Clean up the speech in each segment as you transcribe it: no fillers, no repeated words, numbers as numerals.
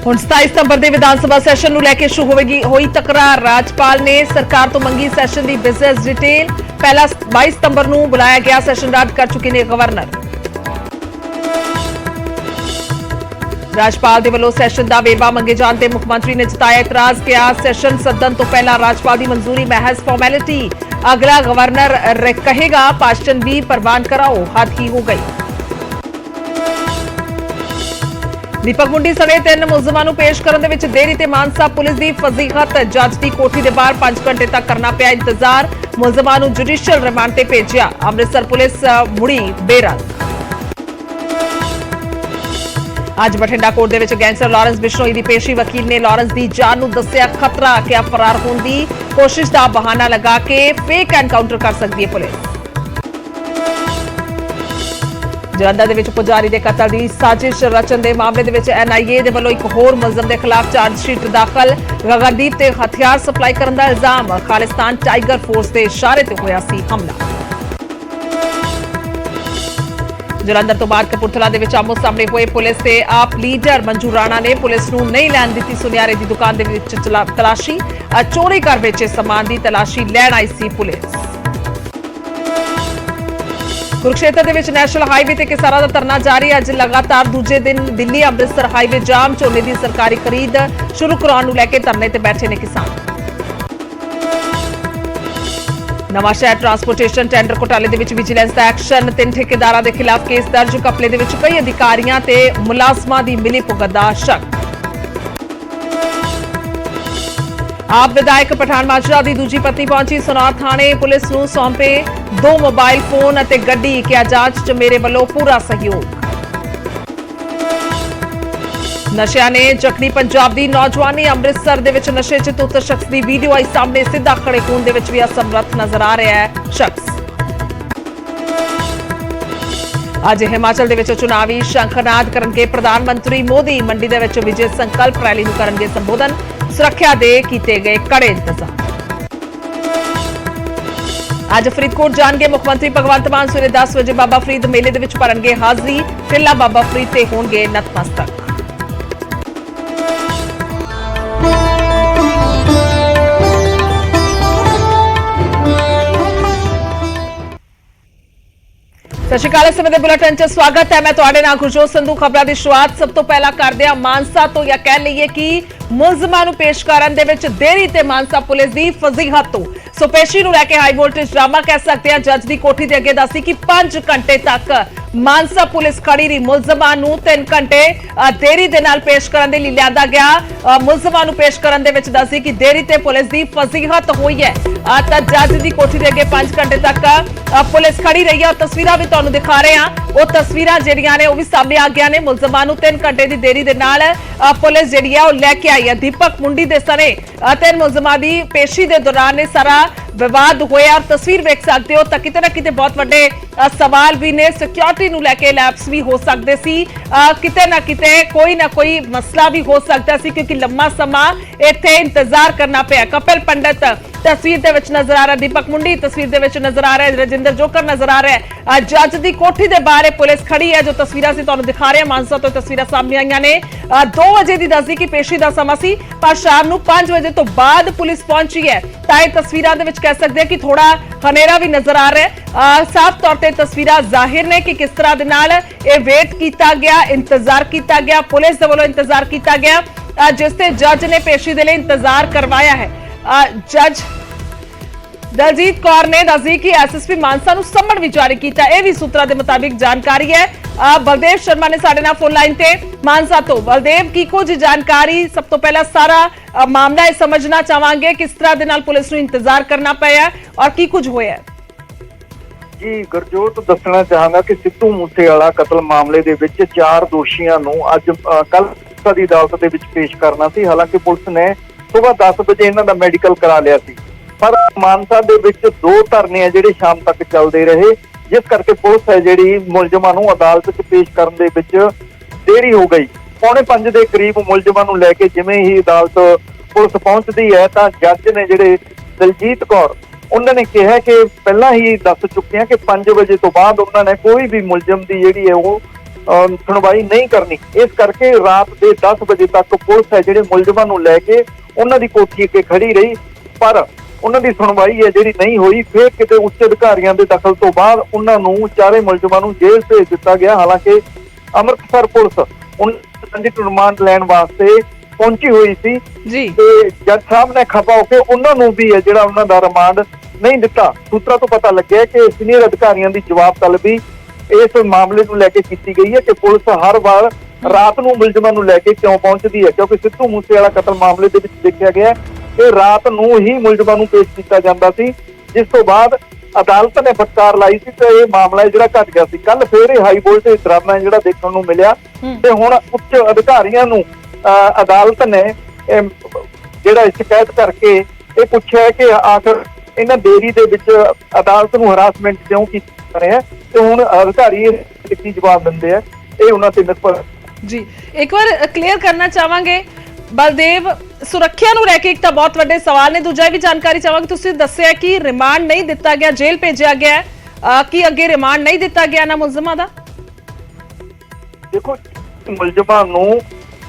ਹੁਣ 27 ਸਤੰਬਰ ਦੇ ਵਿਧਾਨ ਸਭਾ ਸੈਸ਼ਨ ਨੂੰ ਲੈ ਕੇ ਸ਼ੁਰੂ ਹੋਈ ਤਕਰਾਰ। ਰਾਜਪਾਲ ਨੇ ਸਰਕਾਰ ਤੋਂ ਮੰਗੀ ਸੈਸ਼ਨ ਦੀ ਬਿਜ਼ਨਸ ਡਿਟੇਲ। ਪਹਿਲਾ 22 ਸਤੰਬਰ ਨੂੰ ਬੁਲਾਇਆ ਗਿਆ ਸੈਸ਼ਨ ਰੱਦ ਕਰ ਚੁੱਕੇ ਨੇ ਗਵਰਨਰ। ਰਾਜਪਾਲ ਦੇ ਵੱਲੋਂ ਸੈਸ਼ਨ ਦਾ ਵੇਰਵਾ ਮੰਗੇ ਜਾਣ ਤੇ ਮੁੱਖ ਮੰਤਰੀ ਨੇ ਜਤਾਇਆ ਇਤਰਾਜ਼। ਕਿਹਾ ਸੈਸ਼ਨ ਸੱਦਣ ਤੋਂ ਪਹਿਲਾਂ ਰਾਜਪਾਲ ਦੀ ਮਨਜ਼ੂਰੀ ਮਹਿਜ਼ ਫਾਰਮੈਲਿਟੀ। ਅਗਲਾ ਗਵਰਨਰ ਕਹੇਗਾ ਭਾਸ਼ਣ ਵੀ ਪ੍ਰਵਾਨ ਕਰਾਓ, ਹੱਦ ਹੀ ਹੋ ਗਈ। ਦੀਪਕ ਮੁੰਡੀ ਸਣੇ 3 ਮੁਲਜ਼ਮਾਂ ਨੂੰ ਪੇਸ਼ ਕਰਨ ਦੇ ਵਿੱਚ ਦੇਰੀ ਤੇ ਮਾਨਸਾ ਪੁਲਿਸ ਦੀ ਫਜ਼ੀਹਤ। ਜੱਜ ਦੀ ਕੋਠੀ ਦੇ ਬਾਹਰ 5 ਘੰਟੇ ਤੱਕ ਕਰਨਾ ਪਿਆ ਇੰਤਜ਼ਾਰ। ਮੁਲਜ਼ਮਾਂ ਨੂੰ ਜੁਡੀਸ਼ੀਅਲ ਰਿਮਾਂਡ ਤੇ ਭੇਜਿਆ। ਅੰਮ੍ਰਿਤਸਰ ਪੁਲਿਸ ਮੁੜੀ ਬੇਰੰਗ। ਅੱਜ ਬਠਿੰਡਾ ਕੋਰਟ ਦੇ ਵਿੱਚ ਗੈਂਗਸਟਰ ਲਾਰੈਂਸ ਬਿਸ਼ਨੋਈ ਦੀ ਪੇਸ਼ੀ। ਵਕੀਲ ਨੇ ਲਾਰੈਂਸ ਦੀ ਜਾਨ ਨੂੰ ਦੱਸਿਆ ਖਤਰਾ। ਕਿ ਫਰਾਰ ਹੋਣ ਦੀ ਕੋਸ਼ਿਸ਼ ਦਾ ਬਹਾਨਾ ਲਗਾ ਕੇ ਫੇਕ ਐਨਕਾਊਂਟਰ ਕਰ ਸਕਦੀ ਹੈ ਪੁਲਿਸ। ਜਲੰਧਰ ਦੇ ਵਿੱਚ ਪੁਜਾਰੀ ਦੇ ਕਤਲ ਦੀ ਸਾਜ਼ਿਸ਼ ਰਚਣ ਦੇ ਮਾਮਲੇ ਦੇ ਵਿੱਚ NIA ਦੇ ਵੱਲੋਂ ਇੱਕ ਹੋਰ ਮੁਲਜ਼ਮ ਦੇ ਖਿਲਾਫ ਚਾਰਜ ਸ਼ੀਟ ਦਾਖਲ। ਗਗਨਦੀਪ ਤੇ ਹਥਿਆਰ ਸਪਲਾਈ ਕਰਨ ਦਾ ਇਲਜ਼ਾਮ। ਖਾਲਿਸਤਾਨ ਟਾਈਗਰ ਫੋਰਸ ਦੇ ਇਸ਼ਾਰੇ ਤੇ ਹੋਇਆ ਸੀ ਹਮਲਾ। ਜਲੰਧਰ ਤੋਂ ਬਾਅਦ ਕਪੂਰਥਲਾ ਦੇ ਵਿੱਚ ਆਮੋ ਸਾਹਮਣੇ ਹੋਏ ਪੁਲਿਸ ਤੇ ਆਪ ਲੀਡਰ ਮੰਜੂ ਰਾਣਾ ਨੇ ਪੁਲਿਸ ਨੂੰ ਨਹੀਂ ਲੈਣ ਦਿੱਤੀ ਸੁਨਿਆਰੇ ਦੀ ਦੁਕਾਨ ਦੇ ਵਿੱਚ ਤਲਾਸ਼ੀ। ਚੋਰੀ ਕਰ ਵੇਚੇ ਸਮਾਨ ਦੀ ਤਲਾਸ਼ੀ ਲੈਣ ਆਈ ਸੀ ਪੁਲਿਸ। ਕੁਰੂਕਸ਼ੇਤਰ ਦੇ ਵਿੱਚ ਨੈਸ਼ਨਲ ਹਾਈਵੇ ਤੇ ਕਿਸਾਨਾਂ ਦਾ ਧਰਨਾ ਜਾਰੀ। ਅੱਜ ਲਗਾਤਾਰ ਦੂਜੇ ਦਿਨ ਦਿੱਲੀ ਅੰਮ੍ਰਿਤਸਰ ਹਾਈਵੇ ਜਾਮ। ਝੋਨੇ ਦੀ ਸਰਕਾਰੀ ਖਰੀਦ ਸ਼ੁਰੂ ਕਰਾਉਣ ਨੂੰ ਲੈ ਕੇ ਧਰਨੇ ਤੇ ਬੈਠੇ ਨੇ ਕਿਸਾਨ। ਨਵਾਂਸ਼ਹਿਰ ਟਰਾਂਸਪੋਰਟੇਸ਼ਨ ਟੈਂਡਰ ਘੁਟਾਲੇ ਦੇ ਵਿੱਚ ਵਿਜੀਲੈਂਸ ਦਾ ਐਕਸ਼ਨ। 3 ਠੇਕੇਦਾਰਾਂ ਦੇ ਖਿਲਾਫ ਕੇਸ ਦਰਜ। ਘਪਲੇ ਦੇ ਵਿੱਚ ਕਈ ਅਧਿਕਾਰੀਆਂ ਤੇ ਮੁਲਾਜ਼ਮਾਂ ਦੀ ਮਿਲੀ ਭੁਗਤ ਦਾ ਸ਼ੱਕ। ਆਪ ਵਿਧਾਇਕ ਪਠਾਨ ਮਾਜਰਾ ਦੀ ਦੂਜੀ ਪਤਨੀ ਪਹੁੰਚੀ ਸਨੌਰ ਥਾਣੇ। ਪੁਲਿਸ ਨੂੰ ਸੌਂਪੇ 2 ਮੋਬਾਈਲ ਫੋਨ ਅਤੇ ਗੱਡੀ। ਕਿਹਾ ਜਾਂਚ 'ਚ ਮੇਰੇ ਵੱਲੋਂ ਪੂਰਾ ਸਹਿਯੋਗ। ਨਸ਼ਿਆਂ ਨੇ ਜਖਣੀ ਪੰਜਾਬ ਦੀ ਨੌਜਵਾਨੀ। ਅੰਮ੍ਰਿਤਸਰ ਦੇ ਵਿੱਚ ਨਸ਼ੇ 'ਚ ਧੁੱਤ ਸ਼ਖਸ ਦੀ ਵੀਡੀਓ ਆਈ ਸਾਹਮਣੇ। ਸਿੱਧਾ ਖੜੇ ਖੂਨ ਦੇ ਵਿੱਚ ਵੀ ਅਸਮਰੱਥ ਨਜ਼ਰ ਆ ਰਿਹਾ ਹੈ ਸ਼ਖਸ। ਅੱਜ ਹਿਮਾਚਲ ਦੇ ਵਿੱਚ ਚੁਣਾਵੀ ਸ਼ੰਖਨਾਦ ਕਰਨਗੇ ਪ੍ਰਧਾਨ ਮੰਤਰੀ ਮੋਦੀ। ਮੰਡੀ ਦੇ ਵਿੱਚ ਵਿਜੇ ਸੰਕਲਪ ਰੈਲੀ ਨੂੰ ਕਰਨਗੇ ਸੰਬੋਧਨ। ਸੁਰੱਖਿਆ ਦੇ ਕੀਤੇ ਗਏ ਕੜੇ ਇੰਤਜ਼ਾਮ। ਅੱਜ ਫਰੀਦਕੋਟ ਜਾਣਗੇ ਮੁੱਖ ਮੰਤਰੀ ਭਗਵੰਤ ਮਾਨ। ਸਵੇਰੇ 10 ਵਜੇ ਬਾਬਾ ਫਰੀਦ ਮੇਲੇ ਦੇ ਵਿੱਚ ਭਰਨਗੇ ਹਾਜ਼ਰੀ। ਟਿੱਲਾ ਬਾਬਾ ਫਰੀਦ ਤੇ ਹੋਣਗੇ ਨਤਮਸਤਕ। ਸਤਿ ਸ਼੍ਰੀ ਅਕਾਲ। ਸਮੇਂ ਦੇ ਬੁਲੇਟਿਨ 'ਚ ਸਵਾਗਤ ਹੈ। ਮੈਂ ਤੁਹਾਡੇ ਨਾਲ ਗੁਰਜੋਤ ਸੰਧੂ। ਖਬਰਾਂ ਦੀ ਸ਼ੁਰੂਆਤ ਸਭ ਤੋਂ ਪਹਿਲਾਂ ਕਰਦੇ ਹਾਂ ਮਾਨਸਾ ਤੋਂ। ਜਾਂ ਕਹਿ ਲਈਏ ਕਿ ਮੁਲਜ਼ਮਾਂ ਨੂੰ ਪੇਸ਼ ਕਰਨ ਦੇ ਵਿੱਚ ਦੇਰੀ ਤੇ ਮਾਨਸਾ ਪੁਲਿਸ ਦੀ ਫਜ਼ੀਹਤ ਤੋਂ। ਸੋ ਪੇਸ਼ੀ ਨੂੰ ਲੈ ਕੇ ਹਾਈ ਵੋਲਟੇਜ ਡਰਾਮਾ ਕਹਿ ਸਕਦੇ ਹਾਂ। ਜੱਜ ਦੀ ਕੋਠੀ ਦੇ ਅੱਗੇ ਦੱਸੀ ਕਿ 5 ਘੰਟੇ ਤੱਕ ਮਾਨਸਾ ਪੁਲਿਸ ਖੜੀ ਰਹੀ। ਮੁਲਜ਼ਮਾਂ ਨੂੰ 3 ਘੰਟੇ ਦੇਰੀ ਦੇ ਨਾਲ ਪੇਸ਼ ਕਰਨ ਦੇ ਲਈ ਲਿਆਂਦਾ ਗਿਆ। ਮੁਲਜ਼ਮਾਂ ਨੂੰ ਪੇਸ਼ ਕਰਨ ਦੇ ਵਿੱਚ ਦੱਸੀ ਕਿ ਦੇਰੀ ਤੇ ਪੁਲਿਸ ਦੀ ਫਜ਼ੀਹਤ ਹੋਈ ਹੈ। ਤਾਂ ਜੱਜ ਦੀ ਕੋਠੀ ਦੇ ਅੱਗੇ 5 ਘੰਟੇ ਤੱਕ ਪੁਲਿਸ ਖੜੀ ਰਹੀ ਹੈ। ਔਰ ਤਸਵੀਰਾਂ ਵੀ ਤੁਹਾਨੂੰ ਦਿਖਾ ਰਹੇ ਹਾਂ। ਉਹ ਤਸਵੀਰਾਂ ਜਿਹੜੀਆਂ ਨੇ ਉਹ ਵੀ ਸਾਹਮਣੇ ਆ ਗਈਆਂ ਨੇ। ਮੁਲਜ਼ਮਾਂ ਨੂੰ 3 ਘੰਟੇ ਦੀ ਦੇਰੀ ਦੇ ਨਾਲ ਪੁਲਿਸ ਜਿਹੜੀ ਹੈ ਉਹ ਲੈ ਕੇ ਆਈ ਹੈ। ਦੀਪਕ ਮੁੰਡੀ ਦੇ ਸਣੇ 3 ਮੁਲਜ਼ਮਾਂ ਦੀ ਪੇਸ਼ੀ ਦੇ ਦੌਰਾਨ ਇਹ ਸਾਰਾ ਵਿਵਾਦ ਹੋਇਆ। ਤਸਵੀਰ ਵੇਖ ਸਕਦੇ ਹੋ ਤਾਂ ਕਿਤੇ ਨਾ ਕਿਤੇ ਬਹੁਤ ਵੱਡੇ ਸਵਾਲ ਵੀ ਨੇ। ਸਿਕਿਉਰਿਟੀ ਨੂੰ ਲੈ ਕੇ ਲੈਪਸ ਵੀ ਹੋ ਸਕਦੇ ਸੀ। ਕਿਤੇ ਨਾ ਕਿਤੇ ਕੋਈ ਨਾ ਕੋਈ ਮਸਲਾ ਵੀ ਹੋ ਸਕਦਾ ਸੀ ਕਿਉਂਕਿ ਲੰਮਾ ਸਮਾਂ ਇੱਥੇ ਇੰਤਜ਼ਾਰ ਕਰਨਾ ਪਿਆ। ਕਪਿਲ ਪੰਡਤ ਤਸਵੀਰ ਦੇ ਵਿੱਚ ਨਜ਼ਰ ਆ ਰਿਹਾ। ਦੀਪਕ ਮੁੰਡੀ ਤਸਵੀਰ ਦੇ ਵਿੱਚ ਨਜ਼ਰ ਆ ਰਿਹਾ। ਰਜਿੰਦਰ ਜੋਕਰ ਨਜ਼ਰ ਆ ਰਿਹਾ। ਜੱਜ ਦੀ ਕੋਠੀ ਦੇ ਬਾਹਰ ਪੁਲਿਸ ਖੜੀ ਹੈ। ਜੋ ਤਸਵੀਰਾਂ ਸੀ ਤੁਹਾਨੂੰ ਦਿਖਾ ਰਹੇ ਹਾਂ। ਮਾਨਸਾ ਤੋਂ ਤਸਵੀਰਾਂ ਸਾਹਮਣੇ ਆਈਆਂ ਨੇ। 2 ਵਜੇ ਦੀ ਦੱਸਦੀ ਕਿ ਪੇਸ਼ੀ ਦਾ ਸਮਾਂ ਸੀ ਪਰ ਸ਼ਾਮ ਨੂੰ 5 ਵਜੇ ਤੋਂ ਬਾਅਦ ਪੁਲਿਸ ਪਹੁੰਚੀ ਹੈ। ਤਾਂ ਇਹ ਤਸਵੀਰਾਂ ਦੇ ਵਿੱਚ ਕਹਿ ਸਕਦੇ ਹਾਂ ਕਿ ਥੋੜਾ ਹਨੇਰਾ ਵੀ ਨਜ਼ਰ ਆ ਰਿਹਾ ਹੈ। ਸਾਫ਼ ਤੌਰ ਤੇ ਤਸਵੀਰਾਂ ਜ਼ਾਹਿਰ ਨੇ ਕਿ ਕਿਸ ਤਰ੍ਹਾਂ ਦੇ ਨਾਲ ਇਹ ਵੇਟ ਕੀਤਾ ਗਿਆ, ਇੰਤਜ਼ਾਰ ਕੀਤਾ ਗਿਆ। ਪੁਲਿਸ ਦੇ ਵੱਲੋਂ ਇੰਤਜ਼ਾਰ ਕੀਤਾ ਗਿਆ ਜਿਸ ਤੇ ਜੱਜ ਨੇ ਪੇਸ਼ੀ ਦੇ ਲਈ ਇੰਤਜ਼ਾਰ ਕਰਵਾਇਆ ਹੈ। ਜੱਜ ਦਲਜੀਤ ਕੌਰ ਨੇ ਦੱਸੀ ਕਿ SSP ਮਾਨਸਾ ਨੂੰ ਸੰਮਣ ਵੀ ਜਾਰੀ ਕੀਤਾ। ਇਹ ਵੀ ਸੂਤਰਾਂ ਦੇ ਮੁਤਾਬਿਕ ਜਾਣਕਾਰੀ ਹੈ। ਬਲਦੇਵ ਸ਼ਰਮਾ ਨੇ ਸਾਡੇ ਨਾਲ ਫੋਨ ਲਾਈਨ ਤੇ ਮਾਨਸਾ ਤੋਂ। ਬਲਦੇਵ, ਕੀ ਕੁਝ ਜਾਣਕਾਰੀ? ਸਭ ਤੋਂ ਪਹਿਲਾਂ ਸਾਰਾ ਮਾਮਲਾ ਇਹ ਸਮਝਣਾ ਚਾਹਾਂਗੇ ਕਿਸ ਤਰ੍ਹਾਂ ਦੇ ਨਾਲ ਪੁਲਿਸ ਨੂੰ ਇੰਤਜ਼ਾਰ ਕਰਨਾ ਪਿਆ ਔਰ ਕੀ ਕੁਝ ਹੋਇਆ। ਜੀ ਗੁਰਜੋਤ, ਦੱਸਣਾ ਚਾਹਾਂਗਾ ਕਿ ਸਿੱਧੂ ਮੂਸੇਵਾਲਾ ਕਤਲ ਮਾਮਲੇ ਦੇ ਵਿੱਚ 4 ਦੋਸ਼ੀਆਂ ਨੂੰ ਅੱਜ ਕੱਲ੍ਹ ਦੀ ਅਦਾਲਤ ਦੇ ਵਿੱਚ ਪੇਸ਼ ਕਰਨਾ ਸੀ। ਹਾਲਾਂਕਿ ਪੁਲਿਸ ਨੇ ਸਵੇਰ 10 ਵਜੇ ਇਹਨਾਂ ਦਾ ਮੈਡੀਕਲ ਕਰਾ ਲਿਆ ਸੀ ਪਰ ਮਾਨਸਾ ਦੇ ਵਿੱਚ 2 ਧਰਨੇ ਆ ਜਿਹੜੇ ਸ਼ਾਮ ਤੱਕ ਚੱਲਦੇ ਰਹੇ, ਜਿਸ ਕਰਕੇ ਪੁਲਿਸ ਹੈ ਜਿਹੜੀ ਮੁਲਜ਼ਮਾਂ ਨੂੰ ਅਦਾਲਤ 'ਚ ਪੇਸ਼ ਕਰਨ ਦੇ ਵਿੱਚ ਦੇਰੀ ਹੋ ਗਈ। 4:45 ਦੇ ਕਰੀਬ ਮੁਲਜ਼ਮਾਂ ਨੂੰ ਲੈ ਕੇ ਜਿਵੇਂ ਹੀ ਅਦਾਲਤ ਪੁਲਿਸ ਪਹੁੰਚਦੀ ਹੈ ਤਾਂ ਜੱਜ ਨੇ ਜਿਹੜੇ ਦਲਜੀਤ ਕੌਰ ਉਹਨਾਂ ਨੇ ਕਿਹਾ ਕਿ ਪਹਿਲਾਂ ਹੀ ਦੱਸ ਚੁੱਕੇ ਆ ਕਿ 5 ਵਜੇ ਤੋਂ ਬਾਅਦ ਉਹਨਾਂ ਨੇ ਕੋਈ ਵੀ ਮੁਲਜ਼ਮ ਦੀ ਜਿਹੜੀ ਹੈ ਉਹ ਸੁਣਵਾਈ ਨਹੀਂ ਕਰਨੀ। ਇਸ ਕਰਕੇ ਰਾਤ ਦੇ 10 ਵਜੇ ਤੱਕ ਪੁਲਿਸ ਹੈ ਜਿਹੜੇ ਮੁਲਜ਼ਮਾਂ ਨੂੰ ਲੈ ਕੇ ਉਹਨਾਂ ਦੀ ਕੋਠੀ ਅੱਗੇ ਖੜੀ ਰਹੀ, ਪਰ ਉਹਨਾਂ ਦੀ ਸੁਣਵਾਈ ਹੈ ਜਿਹੜੀ ਨਹੀਂ ਹੋਈ। ਫਿਰ ਕਿਤੇ ਉੱਚ ਅਧਿਕਾਰੀਆਂ ਦੇ ਦਖਲ ਤੋਂ ਬਾਅਦ ਉਹਨਾਂ ਨੂੰ ਚਾਰੇ ਮੁਲਜ਼ਮਾਂ ਨੂੰ ਜੇਲ੍ਹ ਭੇਜ ਦਿੱਤਾ ਗਿਆ। ਹਾਲਾਂਕਿ ਅੰਮ੍ਰਿਤਸਰ ਪੁਲਿਸ ਉਹਨਾਂ ਦੀ ਰਿਮਾਂਡ ਲੈਣ ਵਾਸਤੇ ਪਹੁੰਚੀ ਹੋਈ ਸੀ ਜੀ, ਤੇ ਜੱਜ ਸਾਹਿਬ ਨੇ ਖਪਾ ਹੋ ਕੇ ਉਹਨਾਂ ਨੂੰ ਵੀ ਹੈ ਜਿਹੜਾ ਉਹਨਾਂ ਦਾ ਰਿਮਾਂਡ ਨਹੀਂ ਦਿੱਤਾ। ਸੂਤਰਾਂ ਤੋਂ ਪਤਾ ਲੱਗਿਆ ਕਿ ਸੀਨੀਅਰ ਅਧਿਕਾਰੀਆਂ ਦੀ ਜਵਾਬ ਤਲਬੀ ਇਸ ਮਾਮਲੇ ਨੂੰ ਲੈ ਕੇ ਕੀਤੀ ਗਈ ਹੈ ਕਿ ਪੁਲਿਸ ਹਰ ਵਾਰ ਰਾਤ ਨੂੰ ਮੁਲਜ਼ਮਾਂ ਨੂੰ ਲੈ ਕੇ ਕਿਉਂ ਪਹੁੰਚਦੀ ਹੈ, ਕਿਉਂਕਿ ਸਿੱਧੂ ਮੂਸੇਵਾਲਾ ਕਤਲ ਮਾਮਲੇ ਦੇ ਵਿੱਚ ਦੇਖਿਆ ਗਿਆ ਕਿ ਰਾਤ ਨੂੰ ਹੀ ਮੁਲਜ਼ਮਾਂ ਨੂੰ ਪੇਸ਼ ਕੀਤਾ ਜਾਂਦਾ ਸੀ, ਜਿਸ ਤੋਂ ਬਾਅਦ ਅਦਾਲਤ ਨੇ ਫਟਕਾਰ ਲਾਈ ਸੀ ਤੇ ਇਹ ਮਾਮਲਾ ਜਿਹੜਾ ਘਟ ਗਿਆ ਸੀ। ਕੱਲ ਫੇਰ ਇਹ ਹਾਈ ਵੋਲਟੇਜ ਡਰਾਮਾ ਜਿਹੜਾ ਦੇਖਣ ਨੂੰ ਮਿਲਿਆ ਤੇ ਹੁਣ ਉੱਚ ਅਧਿਕਾਰੀਆਂ ਨੂੰ ਅਦਾਲਤ ਨੇ ਜਿਹੜਾ ਸ਼ਿਕਾਇਤ ਕਰਕੇ ਇਹ ਪੁੱਛਿਆ ਕਿ ਆਖਰ ਇਹਨਾਂ ਦੇਰੀ ਦੇ ਵਿੱਚ ਅਦਾਲਤ ਨੂੰ ਹਰਾਸਮੈਂਟ ਕਿਉਂ ਕੀਤੀ ਰਿਹਾ ਤੇ ਹੁਣ ਅਧਿਕਾਰੀ ਕੀ ਜਵਾਬ ਦਿੰਦੇ ਆ ਇਹ ਉਹਨਾਂ ਤੇ ਨਿਰਭਰ। ਜੀ, ਇੱਕ ਵਾਰ ਕਲੀਅਰ ਕਰਨਾ ਚਾਹਾਂਗੇ ਬਲਦੇਵ, ਸੁਰੱਖਿਆ ਨੂੰ ਲੈ ਕੇ ਇੱਕ ਤਾਂ ਬਹੁਤ ਵੱਡੇ ਸਵਾਲ ਨੇ, ਦੂਜਾ ਵੀ ਜਾਣਕਾਰੀ ਚਾਹਾਂਗੇ। ਤੁਸੀਂ ਦੱਸਿਆ ਕਿ ਰਿਮਾਂਡ ਨਹੀਂ ਦਿੱਤਾ ਗਿਆ, ਜੇਲ੍ਹ ਭੇਜਿਆ ਗਿਆ ਹੈ, ਕੀ ਅੱਗੇ ਰਿਮਾਂਡ ਨਹੀਂ ਦਿੱਤਾ ਗਿਆ ਨਾ ਮੁਲਜ਼ਮਾਂ ਦਾ? ਦੇਖੋ, ਮੁਲਜ਼ਮਾਂ ਨੂੰ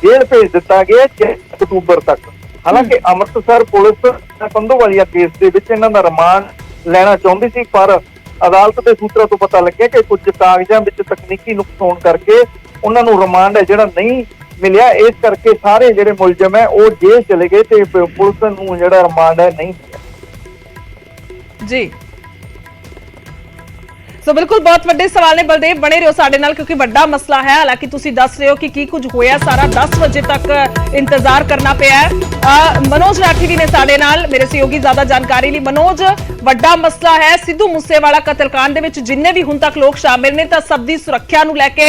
ਜੇਲ੍ਹ ਭੇਜ ਦਿੱਤਾ ਗਿਆ 6 ਅਕਤੂਬਰ ਤੱਕ। ਹਾਲਾਂਕਿ ਅੰਮ੍ਰਿਤਸਰ ਪੁਲਿਸ ਪੰਦੋਵਾਲੀਆ ਕੇਸ ਦੇ ਵਿੱਚ ਇਹਨਾਂ ਦਾ ਰਿਮਾਂਡ ਲੈਣਾ ਚਾਹੁੰਦੀ ਸੀ, ਪਰ ਅਦਾਲਤ ਦੇ ਸੂਤਰਾਂ ਤੋਂ ਪਤਾ ਲੱਗਿਆ ਕਿ ਕੁਝ ਕਾਗਜ਼ਾਂ ਵਿੱਚ ਤਕਨੀਕੀ ਨੁਕਸ ਹੋਣ ਕਰਕੇ ਉਹਨਾਂ ਨੂੰ ਰਿਮਾਂਡ ਹੈ ਜਿਹੜਾ ਨਹੀਂ ਮਿਲਿਆ। ਇਸ ਕਰਕੇ ਸਾਰੇ ਜਿਹੜੇ ਮੁਲਜ਼ਮ ਹੈ ਉਹ ਜੇਲ੍ਹ ਚਲੇ ਗਏ ਤੇ ਪੁਲਿਸ ਨੂੰ ਜਿਹੜਾ ਰਿਮਾਂਡ ਹੈ ਨਹੀਂ ਮਿਲਿਆ। ਜੀ, ਸੋ ਬਿਲਕੁਲ ਬਹੁਤ ਵੱਡੇ ਸਵਾਲ ਨੇ। ਬਲਦੇਵ, ਬਣੇ ਰਹੋ ਸਾਡੇ ਨਾਲ ਕਿਉਂਕਿ ਵੱਡਾ ਮਸਲਾ ਹੈ। ਹਾਲਾਂਕਿ ਤੁਸੀਂ ਦੱਸ ਰਹੇ ਹੋ ਕਿ ਕੀ ਕੁਝ ਹੋਇਆ, ਸਾਰਾ 10 ਵਜੇ ਤੱਕ ਇੰਤਜ਼ਾਰ ਕਰਨਾ ਪਿਆ ਹੈ। ਮਨੋਜ ਰਾਠੀ ਵੀ ਨੇ ਸਾਡੇ ਨਾਲ, ਮੇਰੇ ਸਹਿਯੋਗੀ, ਜ਼ਿਆਦਾ ਜਾਣਕਾਰੀ ਲਈ। ਮਨੋਜ, ਵੱਡਾ ਮਸਲਾ ਹੈ ਸਿੱਧੂ ਮੂਸੇਵਾਲਾ ਕਤਲकांड ਦੇ ਵਿੱਚ ਜਿੰਨੇ ਵੀ ਹੁਣ ਤੱਕ ਲੋਕ ਸ਼ਾਮਿਲ ਨੇ ਤਾਂ ਸਭ ਦੀ ਸੁਰੱਖਿਆ ਨੂੰ ਲੈ ਕੇ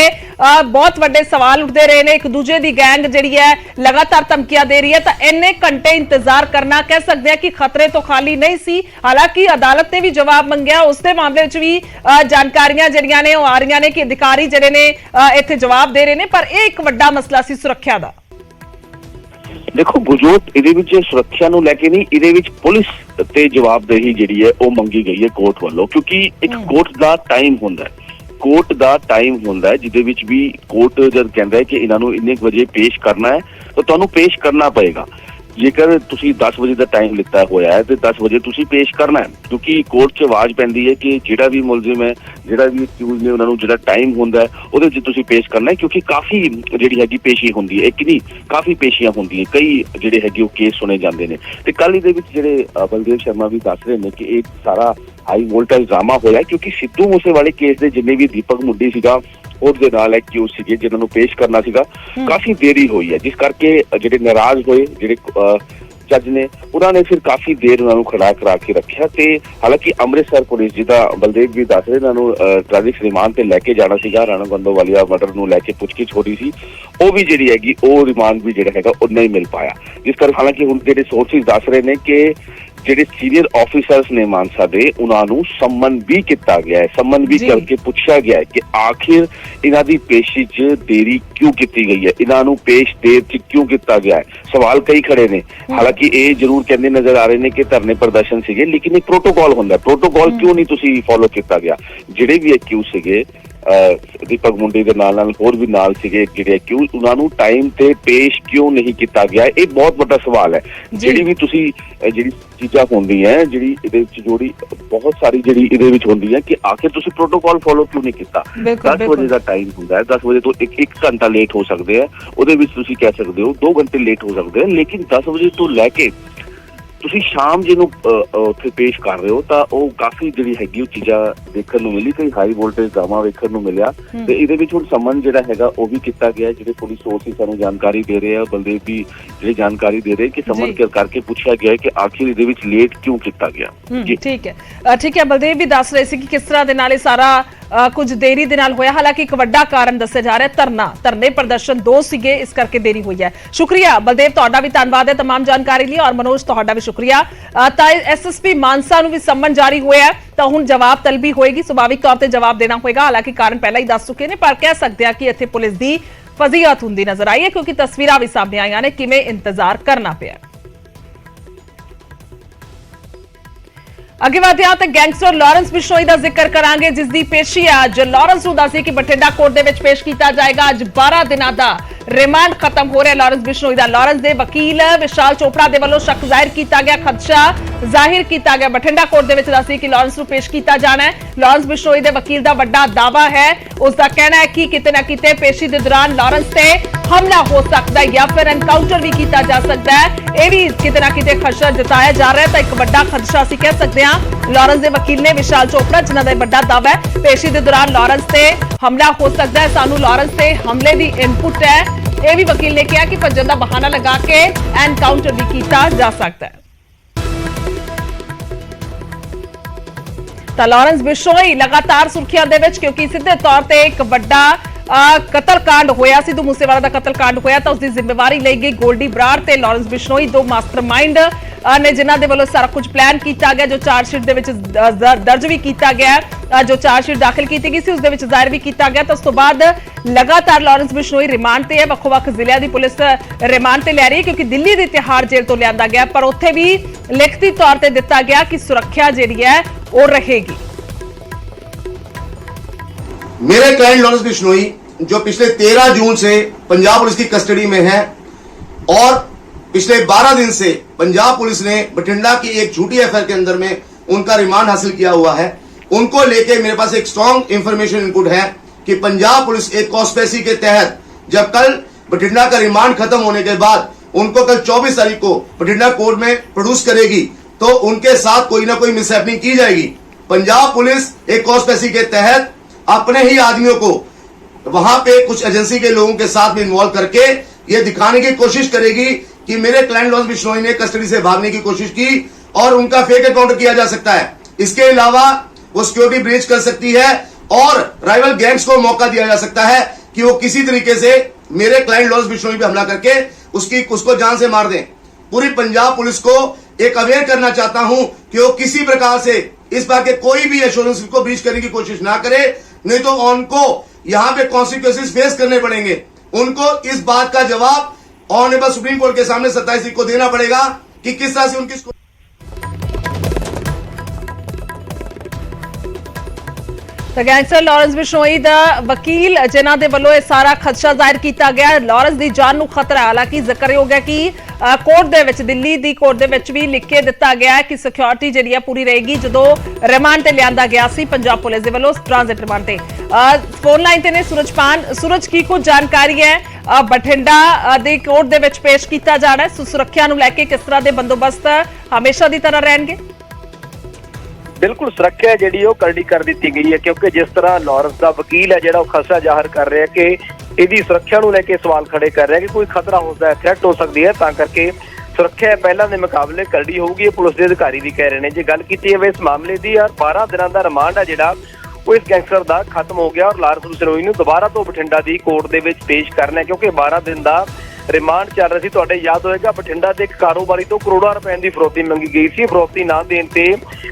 ਬਹੁਤ ਵੱਡੇ ਸਵਾਲ ਉੱਠਦੇ ਰਹੇ ਨੇ। ਇੱਕ ਦੂਜੇ ਦੀ ਗੈਂਗ ਜਿਹੜੀ ਹੈ ਲਗਾਤਾਰ ਧਮਕੀਆਂ ਦੇ ਰਹੀ ਹੈ, ਤਾਂ ਇੰਨੇ ਘੰਟੇ ਇੰਤਜ਼ਾਰ ਕਰਨਾ ਕਹਿ ਸਕਦੇ ਆ ਕਿ ਖਤਰੇ ਤੋਂ ਖਾਲੀ ਨਹੀਂ ਸੀ। ਹਾਲਾਂਕਿ ਅਦਾਲਤ ਨੇ ਵੀ ਜਵਾਬ ਮੰਗਿਆ, ਉਸ ਦੇ ਮਾਮਲੇ ਵਿੱਚ ਵੀ ਜਾਣਕਾਰੀਆਂ ਜਿਹੜੀਆਂ ਨੇ ਉਹ ਆ ਰਹੀਆਂ ਨੇ ਕਿ ਅਧਿਕਾਰੀ ਜਿਹੜੇ ਨੇ ਇੱਥੇ ਜਵਾਬ ਦੇ ਰਹੇ ਨੇ, ਪਰ ਇਹ ਇੱਕ ਵੱਡਾ ਮਸਲਾ ਸੀ ਸੁਰੱਖਿਆ ਦਾ। ਦੇਖੋ ਗੁਰਜੋਤ, ਇਹਦੇ ਵਿੱਚ ਸੁਰੱਖਿਆ ਨੂੰ ਲੈ ਕੇ ਨਹੀਂ, ਇਹਦੇ ਵਿੱਚ ਪੁਲਿਸ ਤੇ ਜਵਾਬਦੇਹੀ ਜਿਹੜੀ ਹੈ ਉਹ ਮੰਗੀ ਗਈ ਹੈ ਕੋਰਟ ਵੱਲੋਂ, ਕਿਉਂਕਿ ਇੱਕ ਕੋਰਟ ਦਾ ਟਾਈਮ ਹੁੰਦਾ ਹੈ ਜਿਹਦੇ ਵਿੱਚ ਵੀ ਕੋਰਟ ਜਦ ਕਹਿੰਦਾ ਹੈ ਕਿ ਇਹਨਾਂ ਨੂੰ ਇੰਨੇ ਵਜੇ ਪੇਸ਼ ਕਰਨਾ ਹੈ ਤਾਂ ਤੁਹਾਨੂੰ ਪੇਸ਼ ਕਰਨਾ ਪਏਗਾ। ਜੇਕਰ ਤੁਸੀਂ 10 ਵਜੇ ਦਾ ਟਾਈਮ ਲਿੱਤਾ ਹੋਇਆ ਹੈ ਤੇ 10 ਵਜੇ ਤੁਸੀਂ ਪੇਸ਼ ਕਰਨਾ ਹੈ, ਕਿਉਂਕਿ ਕੋਰਟ 'ਚ ਆਵਾਜ਼ ਪੈਂਦੀ ਹੈ ਕਿ ਜਿਹੜਾ ਵੀ ਮੁਲਜ਼ਮ ਹੈ, ਜਿਹੜਾ ਵੀ ਅਕਿਊਜ਼ ਨੇ, ਉਹਨਾਂ ਨੂੰ ਜਿਹੜਾ ਟਾਈਮ ਹੁੰਦਾ ਹੈ ਉਹਦੇ ਵਿੱਚ ਤੁਸੀਂ ਪੇਸ਼ ਕਰਨਾ ਹੈ, ਕਿਉਂਕਿ ਕਾਫੀ ਜਿਹੜੀ ਹੈਗੀ ਪੇਸ਼ੀ ਹੁੰਦੀ ਹੈ, ਇੱਕ ਨਹੀਂ ਕਾਫੀ ਪੇਸ਼ੀਆਂ ਹੁੰਦੀਆਂ, ਕਈ ਜਿਹੜੇ ਹੈਗੇ ਉਹ ਕੇਸ ਸੁਣੇ ਜਾਂਦੇ ਨੇ। ਤੇ ਕੱਲ ਇਹਦੇ ਵਿੱਚ ਜਿਹੜੇ ਬਲਦੇਵ ਸ਼ਰਮਾ ਵੀ ਦੱਸ ਰਹੇ ਨੇ ਕਿ ਇਹ ਸਾਰਾ ਹਾਈ ਵੋਲਟੇਜ ਡਰਾਮਾ ਹੋਇਆ ਕਿਉਂਕਿ ਸਿੱਧੂ ਮੂਸੇਵਾਲੇ ਕੇਸ ਦੇ ਜਿੰਨੇ ਵੀ ਦੀਪਕ ਮੁੱਢੀ ਸੀਗਾ ਉਹਦੇ ਨਾਲ ਐਕਿਊਜ਼ ਸੀਗੇ ਜਿਨ੍ਹਾਂ ਨੂੰ ਪੇਸ਼ ਕਰਨਾ ਸੀਗਾ, ਕਾਫੀ ਦੇਰੀ ਹੋਈ ਹੈ, ਜਿਸ ਕਰਕੇ ਜਿਹੜੇ ਨਾਰਾਜ਼ ਹੋਏ ਜਿਹੜੇ ਜੱਜ ਨੇ ਉਹਨਾਂ ਨੇ ਫਿਰ ਕਾਫੀ ਦੇਰ ਉਹਨਾਂ ਨੂੰ ਖੜਾ ਕਰਾ ਕੇ ਰੱਖਿਆ। ਤੇ ਹਾਲਾਂਕਿ ਅੰਮ੍ਰਿਤਸਰ ਪੁਲਿਸ ਜਿਹਦਾ ਬਲਦੇਵ ਵੀ ਦੱਸ ਰਹੇ, ਇਹਨਾਂ ਨੂੰ ਟ੍ਰੈਜਿਕ ਰਿਮਾਂਡ ਤੇ ਲੈ ਕੇ ਜਾਣਾ ਸੀਗਾ, ਰਾਣਾ ਗੰਦੋਵਾਲੀਆ ਮਰਡਰ ਨੂੰ ਲੈ ਕੇ ਪੁੱਛਗਿੱਛ ਹੋ ਰਹੀ ਸੀ, ਉਹ ਵੀ ਜਿਹੜੀ ਹੈਗੀ ਉਹ ਰਿਮਾਂਡ ਵੀ ਜਿਹੜਾ ਹੈਗਾ ਉਹ ਨਹੀਂ ਮਿਲ ਪਾਇਆ। ਜਿਸ ਕਰਕੇ ਹਾਲਾਂਕਿ ਹੁਣ ਜਿਹੜੇ ਸੋਰਸਿਸ ਦੱਸ ਰਹੇ ਨੇ ਕਿ ਜਿਹੜੇ ਸੀਨੀਅਰ ਆਫੀਸਰਸ ਨੇ ਮਾਨਸਾ ਦੇ ਉਹਨਾਂ ਨੂੰ ਸੰਮਨ ਵੀ ਕੀਤਾ ਗਿਆ ਹੈ, ਸੰਮਨ ਵੀ ਕਰਕੇ ਪੁੱਛਿਆ ਗਿਆ ਹੈ ਕਿ ਆਖਿਰ ਇਹਨਾਂ ਦੀ ਪੇਸ਼ੀ 'ਚ ਦੇਰੀ ਕਿਉਂ ਕੀਤੀ ਗਈ ਹੈ, ਇਹਨਾਂ ਨੂੰ ਪੇਸ਼ ਦੇਰ 'ਚ ਕਿਉਂ ਕੀਤਾ ਗਿਆ ਹੈ। ਸਵਾਲ ਕਈ ਖੜੇ ਨੇ। ਹਾਲਾਂਕਿ ਇਹ ਜ਼ਰੂਰ ਕਹਿੰਦੇ ਨਜ਼ਰ ਆ ਰਹੇ ਨੇ ਕਿ ਧਰਨੇ ਪ੍ਰਦਰਸ਼ਨ ਸੀਗੇ, ਲੇਕਿਨ ਇੱਕ ਪ੍ਰੋਟੋਕਾਲ ਹੁੰਦਾ, ਪ੍ਰੋਟੋਕਾਲ ਕਿਉਂ ਨਹੀਂ ਤੁਸੀਂ ਫੋਲੋ ਕੀਤਾ ਗਿਆ। ਜਿਹੜੇ ਵੀ ਅਕਿਊਜ਼ ਸੀਗੇ ਦੀਪਕ ਮੁੰਡੇ ਦੇ ਨਾਲ ਹੋਰ ਵੀ ਨਾਲ ਸੀਗੇ ਜਿਹੜੇ ਅਕਿਊਜ਼, ਉਹਨਾਂ ਨੂੰ ਟਾਈਮ ਤੇ ਪੇਸ਼ ਕਿਉਂ ਨਹੀਂ ਕੀਤਾ ਗਿਆ, ਇਹ ਬਹੁਤ ਵੱਡਾ ਸਵਾਲ ਹੈ। ਜਿਹੜੀ ਵੀ ਤੁਸੀਂ ਜਿਹੜੀ ਚੀਜ਼ਾਂ ਹੁੰਦੀਆਂ ਜਿਹੜੀ ਇਹਦੇ ਵਿੱਚ ਜੋੜੀ ਬਹੁਤ ਸਾਰੀ ਜਿਹੜੀ ਇਹਦੇ ਵਿੱਚ ਹੁੰਦੀ ਹੈ ਕਿ ਆਖਿਰ ਤੁਸੀਂ ਪ੍ਰੋਟੋਕਾਲ ਫੋਲੋ ਕਿਉਂ ਨਹੀਂ ਕੀਤਾ। 10 ਵਜੇ ਦਾ ਟਾਈਮ ਹੁੰਦਾ ਹੈ, 10 ਵਜੇ ਤੋਂ ਇੱਕ ਘੰਟਾ ਲੇਟ ਹੋ ਸਕਦੇ ਆ, ਉਹਦੇ ਵਿੱਚ ਤੁਸੀਂ ਕਹਿ ਸਕਦੇ ਹੋ 2 ਘੰਟੇ ਲੇਟ ਹੋ ਸਕਦੇ ਆ, ਲੇਕਿਨ 10 ਵਜੇ ਤੋਂ ਲੈ ਕੇ ਤੁਸੀਂ ਸ਼ਾਮ ਜਿਹਨੂੰ ਉੱਥੇ ਪੇਸ਼ ਕਰ ਰਹੇ ਹੋ ਤਾਂ ਉਹ ਕਾਫੀ ਜਿਹੜੀ ਹੈਗੀ ਉਹ ਚੀਜ਼ਾਂ ਦੇਖਣ ਨੂੰ ਮਿਲੀ, ਕਈ ਹਾਈ ਵੋਲਟੇਜ ਡਰਾਮਾ ਵੇਖਣ ਨੂੰ ਮਿਲਿਆ। ਤੇ ਇਹਦੇ ਵਿੱਚ ਹੁਣ ਸਮਨ ਜਿਹੜਾ ਹੈਗਾ ਉਹ ਵੀ ਕੀਤਾ ਗਿਆ, ਜਿਹੜੇ ਪੁਲਿਸ ਸੋਰਸਿਸ ਸਾਨੂੰ ਜਾਣਕਾਰੀ ਦੇ ਰਹੇ ਆ, ਬਲਦੇਵ ਵੀ ਜਿਹੜੀ ਜਾਣਕਾਰੀ ਦੇ ਰਹੇ ਕਿ ਸਮਨ ਕਰਕੇ ਪੁੱਛਿਆ ਗਿਆ ਕਿ ਆਖਿਰ ਇਹਦੇ ਵਿੱਚ ਲੇਟ ਕਿਉਂ ਕੀਤਾ ਗਿਆ। ਠੀਕ ਹੈ, ਬਲਦੇਵ ਵੀ ਦੱਸ ਰਹੇ ਸੀ ਕਿ ਕਿਸ ਤਰ੍ਹਾਂ ਦੇ ਨਾਲ ਇਹ ਸਾਰਾ ਕੁਝ ਦੇਰੀ ਦੇ ਨਾਲ ਹੋਇਆ। ਹਾਲਾਂਕਿ ਇੱਕ ਵੱਡਾ ਕਾਰਨ ਦੱਸਿਆ ਜਾ ਰਿਹਾ ਧਰਨੇ ਪ੍ਰਦਰਸ਼ਨ 2 ਸੀਗੇ, ਇਸ ਕਰਕੇ ਦੇਰੀ ਹੋਈ ਹੈ। ਸ਼ੁਕਰੀਆ ਬਲਦੇਵ, ਤੁਹਾਡਾ ਵੀ ਧੰਨਵਾਦ ਹੈ तमाम ਜਾਣਕਾਰੀ ਲਈ, ਔਰ ਮਨੋਜ ਤੁਹਾਡਾ ਵੀ ਸ਼ੁਕਰੀਆ। ਤਾਂ ਐਸਐਸਪੀ ਮਾਨਸਾ ਨੂੰ ਵੀ ਸੰਮਨ ਜਾਰੀ ਹੋਇਆ ਤਾਂ ਹੁਣ ਜਵਾਬ ਤਲਬੀ ਹੋਏਗੀ, ਸੁਭਾਵਿਕ ਤੌਰ ਤੇ ਜਵਾਬ ਦੇਣਾ ਹੋਏਗਾ। ਹਾਲਾਂਕਿ ਕਾਰਨ ਪਹਿਲਾਂ ਹੀ ਦੱਸ ਚੁੱਕੇ ਨੇ, ਪਰ ਕਹਿ ਸਕਦੇ ਆ ਕਿ ਇੱਥੇ ਪੁਲਿਸ ਦੀ ਫਜ਼ੀਅਤ ਹੁੰਦੀ ਨਜ਼ਰ ਆਈ ਹੈ ਕਿਉਂਕਿ ਤਸਵੀਰਾਂ ਵੀ ਸਾਹਮਣੇ ਆਈਆਂ ਨੇ ਕਿਵੇਂ ਇੰਤਜ਼ਾਰ ਕਰਨਾ ਪਿਆ। ਅੱਗੇ ਵਧਦੇ ਹਾਂ ਤੇ ਗੈਂਗਸਟਰ ਲਾਰੈਂਸ ਬਿਸ਼ਨੋਈ ਦਾ ਜ਼ਿਕਰ ਕਰਾਂਗੇ, ਜਿਸ ਦੀ ਪੇਸ਼ੀ ਹੈ ਅੱਜ। ਲਾਰੈਂਸ ਨੂੰ ਦੱਸਿਆ ਕਿ ਬਠਿੰਡਾ ਕੋਰਟ ਦੇ ਵਿੱਚ ਪੇਸ਼ ਕੀਤਾ ਜਾਏਗਾ। ਅੱਜ 12 ਦਿਨਾਂ ਦਾ ਰਿਮਾਂਡ ਖਤਮ ਹੋ ਰਿਹਾ ਲਾਰੈਂਸ ਬਿਸ਼ਨੋਈ ਦਾ। ਲਾਰੈਂਸ ਦੇ ਵਕੀਲ ਵਿਸ਼ਾਲ ਚੋਪੜਾ ਦੇ ਵੱਲੋਂ ਸ਼ੱਕ ਜ਼ਾਹਿਰ ਕੀਤਾ ਗਿਆ, ਖਦਸ਼ਾ ਜ਼ਾਹਿਰ ਕੀਤਾ ਗਿਆ। ਬਠਿੰਡਾ ਕੋਰਟ ਦੇ ਵਿੱਚ ਦੱਸਿਆ ਕਿ ਲਾਰੈਂਸ ਨੂੰ ਪੇਸ਼ ਕੀਤਾ ਜਾਣਾ ਹੈ। ਲਾਰੈਂਸ ਬਿਸ਼ਨੋਈ ਦੇ ਵਕੀਲ ਦਾ ਵੱਡਾ ਦਾਅਵਾ ਹੈ, ਉਸ ਦਾ ਕਹਿਣਾ ਹੈ ਕਿ ਕਿਤੇ ਨਾ ਕਿਤੇ ਪੇਸ਼ੀ ਦੇ ਦੌਰਾਨ ਲਾਰੈਂਸ ਤੇ ਹਮਲਾ ਹੋ ਸਕਦਾ ਹੈ ਜਾਂ ਫਿਰ ਐਨਕਾਊਂਟਰ ਵੀ ਕੀਤਾ ਜਾ ਸਕਦਾ ਹੈ। ਇਹ ਵੀ ਕਿਤੇ ਨਾ ਕਿਤੇ ਖਦਸ਼ਾ ਜਤਾਇਆ ਜਾ ਰਿਹਾ ਹੈ, ਤਾਂ ਇੱਕ ਵੱਡਾ ਖਦਸ਼ਾ ਅਸੀਂ ਕਹਿ ਸਕਦੇ ਹਾਂ। ਲਾਰੈਂਸ ਦੇ ਵਕੀਲ ਨੇ ਵਿਸ਼ਾਲ ਚੋਪੜਾ, ਜਿਨ੍ਹਾਂ ਦਾ ਵੱਡਾ ਦਾਅਵਾ ਹੈ ਪੇਸ਼ੀ ਦੇ ਦੌਰਾਨ ਲਾਰੈਂਸ ਤੇ ਹਮਲਾ ਹੋ ਸਕਦਾ ਹੈ, ਸਾਨੂੰ ਲਾਰੈਂਸ ਤੇ ਹਮਲੇ ਦੀ ਇਨਪੁਟ ਹੈ। ਇਹ ਵੀ ਵਕੀਲ ਨੇ ਕਿਹਾ ਕਿ ਭੱਜਣ ਦਾ ਬਹਾਨਾ ਲਗਾ ਕੇ ਐਨਕਾਊਂਟਰ ਵੀ ਕੀਤਾ ਜਾ ਸਕਦਾ ਹੈ। ਤਾਂ ਲਾਰੈਂਸ ਬਿਸ਼ਨੋਈ ਲਗਾਤਾਰ ਸੁਰਖੀਆਂ ਦੇ ਵਿੱਚ, ਕਿਉਂਕਿ ਸਿੱਧੇ ਤੌਰ ਤੇ ਇੱਕ ਵੱਡਾ ਕਤਲकांड ਹੋਇਆ, ਸਿੱਧੂ ਮੂਸੇਵਾਲਾ ਦਾ ਕਤਲकांड ਹੋਇਆ, ਤਾਂ ਉਸ ਦੀ ਜ਼ਿੰਮੇਵਾਰੀ ਲਈ ਗਈ ਗੋਲਡੀ ਬਰਾੜ ਤੇ ਲਾਰੈਂਸ ਬਿਸ਼ਨੋਈ, ਦੋ ਮਾਸਟਰਮਾਈਂਡ ਨੇ ਜਿਨ੍ਹਾਂ ਦੇ ਵੱਲੋਂ ਸਾਰਾ ਕੁਝ ਪਲਾਨ ਕੀਤਾ ਗਿਆ, ਜੋ ਚਾਰਜਸ਼ੀਟ ਦੇ ਵਿੱਚ ਦਰਜ ਵੀ ਕੀਤਾ ਗਿਆ। ਜੋ ਚਾਰਜਸ਼ੀਟ ਦਾਖਲ ਕੀਤੀ ਗਈ ਸੀ ਉਸ ਦੇ ਵਿੱਚ ਜ਼ਾਹਿਰ ਵੀ ਕੀਤਾ ਗਿਆ। ਤਾਂ ਉਸ ਤੋਂ ਬਾਅਦ ਲਗਾਤਾਰ ਲਾਰੈਂਸ ਬਿਸ਼ਨੋਈ ਰਿਮਾਂਡ ਤੇ ਹੈ। ਵੱਖ-ਵੱਖ ਜ਼ਿਲ੍ਹਿਆਂ ਦੀ ਪੁਲਿਸ ਰਿਮਾਂਡ ਤੇ ਲੈ ਰਹੀ ਹੈ, ਕਿਉਂਕਿ ਦਿੱਲੀ ਦੀ ਤਿਹਾੜ ਜੇਲ੍ਹ ਤੋਂ ਲਿਆਂਦਾ ਗਿਆ, ਪਰ ਉੱਥੇ ਵੀ ਲਿਖਤੀ ਤੌਰ ਤੇ ਦਿੱਤਾ ਗਿਆ ਕਿ ਸੁਰੱਖਿਆ ਜਿਹੜੀ ਹੈ ਉਹ ਰਹੇਗੀ। मेरे क्लाइंट लॉरेंस बिश्नोई जो पिछले 13 जून से पंजाब पुलिस की कस्टडी में है और पिछले 12 दिन से पंजाब पुलिस ने बठिंडा की एक झूठी एफआईआर के अंदर में उनका रिमांड हासिल किया हुआ है, उनको लेके मेरे पास एक स्ट्रॉन्ग इंफॉर्मेशन इनपुट है कि पंजाब पुलिस एक कॉन्स्पिरेसी के तहत जब कल बठिंडा का रिमांड खत्म होने के बाद उनको कल 24 तारीख को बठिंडा कोर्ट में प्रोड्यूस करेगी, तो उनके साथ कोई ना कोई मिसहैपनिंग की जाएगी। पंजाब पुलिस एक कॉन्स्पिरेसी के तहत अपने ही आदमियों को वहां पे कुछ एजेंसी के लोगों के साथ में इन्वॉल्व करके ये दिखाने की कोशिश करेगी कि मेरे क्लाइंट लॉरेंस बिश्नोई ने कस्टडी से भागने की कोशिश की और उनका फेक एनकाउंटर किया जा सकता है। इसके अलावा वो सिक्योरिटी ब्रीच कर सकती है और राइवल गैंग्स को मौका दिया जा सकता है कि वो किसी तरीके से मेरे क्लाइंट लॉरेंस बिश्नोई पे हमला करके उसको जान से मार दें। पूरी पंजाब पुलिस को एक अवेयर करना चाहता हूं कि वो किसी प्रकार से इस बार के कोई भी एश्योरेंस को ब्रीच करने की कोशिश ना करे, नहीं तो उनको यहां पे कॉन्सिक्वेंसेस फेस करने पड़ेंगे। उनको इस बात का जवाब ऑनरेबल सुप्रीम कोर्ट के सामने 27 तारीख को देना पड़ेगा कि किस तरह से उनकी ਤਾਂ ਗੈਂਗਸਟਰ ਲਾਰੈਂਸ ਬਿਸ਼ਨੋਈ ਦਾ ਵਕੀਲ ਜਿਨ੍ਹਾਂ ਦੇ ਵੱਲੋਂ ਇਹ ਸਾਰਾ ਖਦਸ਼ਾ ਜ਼ਾਹਿਰ ਕੀਤਾ ਗਿਆ, ਲਾਰੈਂਸ ਦੀ ਜਾਨ ਨੂੰ ਖਤਰਾ। ਹਾਲਾਂਕਿ ਜ਼ਿਕਰਯੋਗ ਹੈ ਕਿ ਕੋਰਟ ਦੇ ਵਿੱਚ, ਦਿੱਲੀ ਦੀ ਕੋਰਟ ਦੇ ਵਿੱਚ ਵੀ ਲਿਖ ਕੇ ਦਿੱਤਾ ਗਿਆ ਹੈ ਕਿ ਸਿਕਿਉਰਿਟੀ ਜਿਹੜੀ ਹੈ ਪੂਰੀ ਰਹੇਗੀ। ਜਦੋਂ ਰਿਮਾਂਡ ਤੇ ਲਿਆਂਦਾ ਗਿਆ ਸੀ ਪੰਜਾਬ ਪੁਲਿਸ ਦੇ ਵੱਲੋਂ ਟ੍ਰਾਂਜ਼ਿਟ ਰਿਮਾਂਡ ਤੇ। ਫੋਨ ਲਾਈਨ ਤੇ ਨੇ ਸੂਰਜ ਪਾਨ। ਸੂਰਜ, ਕੀ ਕੁਝ ਜਾਣਕਾਰੀ ਹੈ? ਬਠਿੰਡਾ ਦੇ ਕੋਰਟ ਦੇ ਵਿੱਚ ਪੇਸ਼ ਕੀਤਾ ਜਾਣਾ ਹੈ, ਸੁਰੱਖਿਆ ਨੂੰ ਲੈ ਕੇ ਕਿਸ ਤਰ੍ਹਾਂ ਦੇ ਬੰਦੋਬਸਤ ਹਮੇਸ਼ਾ ਦੀ ਤਰ੍ਹਾਂ ਰਹਿਣਗੇ? बिल्कुल सुरक्षा जी करड़ी कर दी गई है, क्योंकि जिस तरह लॉरेंस का वकील है जो खदशा जाहिर कर रहा है कि इसकी सुरक्षा को लेके सवाल खड़े कर रहे हैं कि कोई खतरा हो सकता है, थ्रेट हो सकती है, तां करके सुरक्षा पहलों के मुकाबले करड़ी होगी, पुलिस के अधिकारी भी कह रहे हैं। जो गल की जाए इस मामले की, यार 12 दिनों का रिमांड है जो इस गैंगस्टर का खत्म हो गया और लारैंस बिश्नोई को दोबारा तो बठिंडा की कोर्ट के पेश करना है, क्योंकि 12 दिन का रिमांड चल रहा सी। तुहाडे याद होएगा बठिंडा के एक कारोबारी तो करोड़ों रुपए की फिरौती मंगी गई सी। फिरौती ना देने ते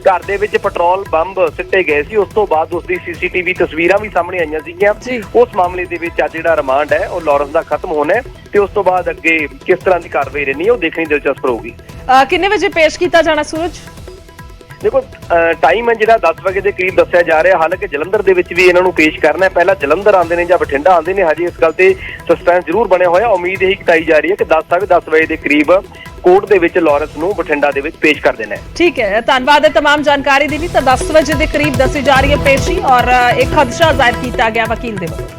घर दे विच पेट्रोल बंब सिੱਟੇ गए सी। उस तो बाद उसकी सीसीटीवी तस्वीरां भी सामने आईयां सीगीआं। उस मामले दे विच अज जिहड़ा रिमांड है वो लॉरेंस दा खत्म होना है ते उस तो बाद अगे किस तरह की कार्रवाई रहनी है वो देखनी दिलचस्प होगी। किन्ने बजे पेश किया जाना सूरज? देखो टाइम है जो 10 वजे के करीब दस्या जा रहा है। हालांकि जलंधर दे विच भी इन्हों पेश करना है, पहला जलंधर आते हैं या बठिंडा आते हैं, हजे इस गल ते सस्पेंस जरूर बने हुआ। उम्मीद यही कताई जा रही है कि 10-10:30 बजे के करीब कोर्ट दे विच लॉरेंस नूं बठिंडा दे विच पेश कर देना है। ठीक है, धन्यवाद है तमाम जानकारी दी। तो 10 बजे के करीब दसी जा रही है पेशी और एक खदशा जाहिर किया गया वकील दे वल्लों।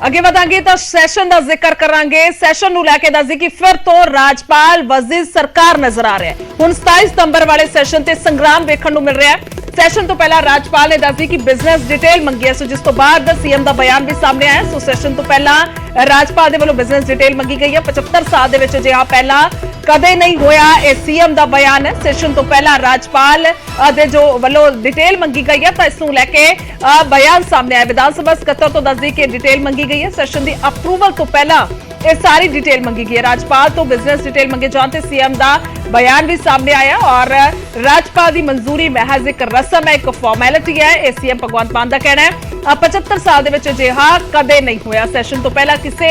ਅੱਗੇ ਵਧਾਂਗੇ ਤਾਂ ਸੈਸ਼ਨ ਦਾ ਜ਼ਿਕਰ ਕਰਾਂਗੇ। ਸੈਸ਼ਨ ਨੂੰ ਲੈ ਕੇ ਦੱਸਦੀ ਕਿ ਫਿਰ ਤੋਂ ਰਾਜਪਾਲ ਵਜ਼ੀਰ ਸਰਕਾਰ ਨਜ਼ਰ ਆ ਰਿਹਾ ਹੈ। ਹੁਣ 27 ਸਤੰਬਰ ਵਾਲੇ ਸੈਸ਼ਨ ਤੇ ਸੰਗਰਾਮ ਵੇਖਣ ਨੂੰ ਮਿਲ ਰਿਹਾ ਹੈ। ਸੈਸ਼ਨ ਤੋਂ ਪਹਿਲਾਂ ਰਾਜਪਾਲ ਨੇ ਦੱਸੀ ਕਿ ਬਿਜ਼ਨਸ ਡਿਟੇਲ ਮੰਗੀ ਹੈ, ਸੋ ਜਿਸ ਤੋਂ ਬਾਅਦ ਸੀਐਮ ਦਾ ਬਿਆਨ ਵੀ ਸਾਹਮਣੇ ਆਇਆ। ਸੋ ਸੈਸ਼ਨ ਤੋਂ ਪਹਿਲਾਂ ਰਾਜਪਾਲ ਦੇ ਵੱਲੋਂ ਬਿਜ਼ਨਸ ਡਿਟੇਲ ਮੰਗੀ ਗਈ ਹੈ। 75 ਸਾਲ ਦੇ ਵਿੱਚ ਅਜਿਹਾ ਪਹਿਲਾਂ ਕਦੇ ਨਹੀਂ ਹੋਇਆ। ਇਹ ਸੀਐਮ ਦਾ ਬਿਆਨ ਹੈ। ਸੈਸ਼ਨ ਤੋਂ ਪਹਿਲਾਂ ਰਾਜਪਾਲ ਦੇ ਜੋ ਵੱਲੋਂ ਡਿਟੇਲ ਮੰਗੀ ਗਈ ਹੈ, ਤਾਂ ਇਸ ਨੂੰ ਲੈ ਕੇ ਬਿਆਨ ਸਾਹਮਣੇ ਆਇਆ। ਵਿਧਾਨ ਸਭਾ ਸਕੱਤਰ ਤੋਂ ਦੱਸਦੀ ਕਿ ਡਿਟੇਲ ਮੰਗੀ ਗਈ ਹੈ। ਸੈਸ਼ਨ ਦੀ ਅਪਰੂਵਲ ਤੋਂ ਪਹਿਲਾਂ ਇਹ ਸਾਰੀ डिटेल मंगी गई है। राज्यपाल तो बिजनेस डिटेल मंगे जाने ते सीएम का बयान भी सामने आया और राज्यपाल की मंजूरी महज एक रस्म है, एक फॉर्मैलिटी है। सीएम भगवंत मान का कहना है 75 ਸਾਲ ਦੇ ਵਿੱਚ ਅਜਿਹਾ ਕਦੇ ਨਹੀਂ ਹੋਇਆ। ਸੈਸ਼ਨ ਤੋਂ ਪਹਿਲਾਂ ਕਿਸੇ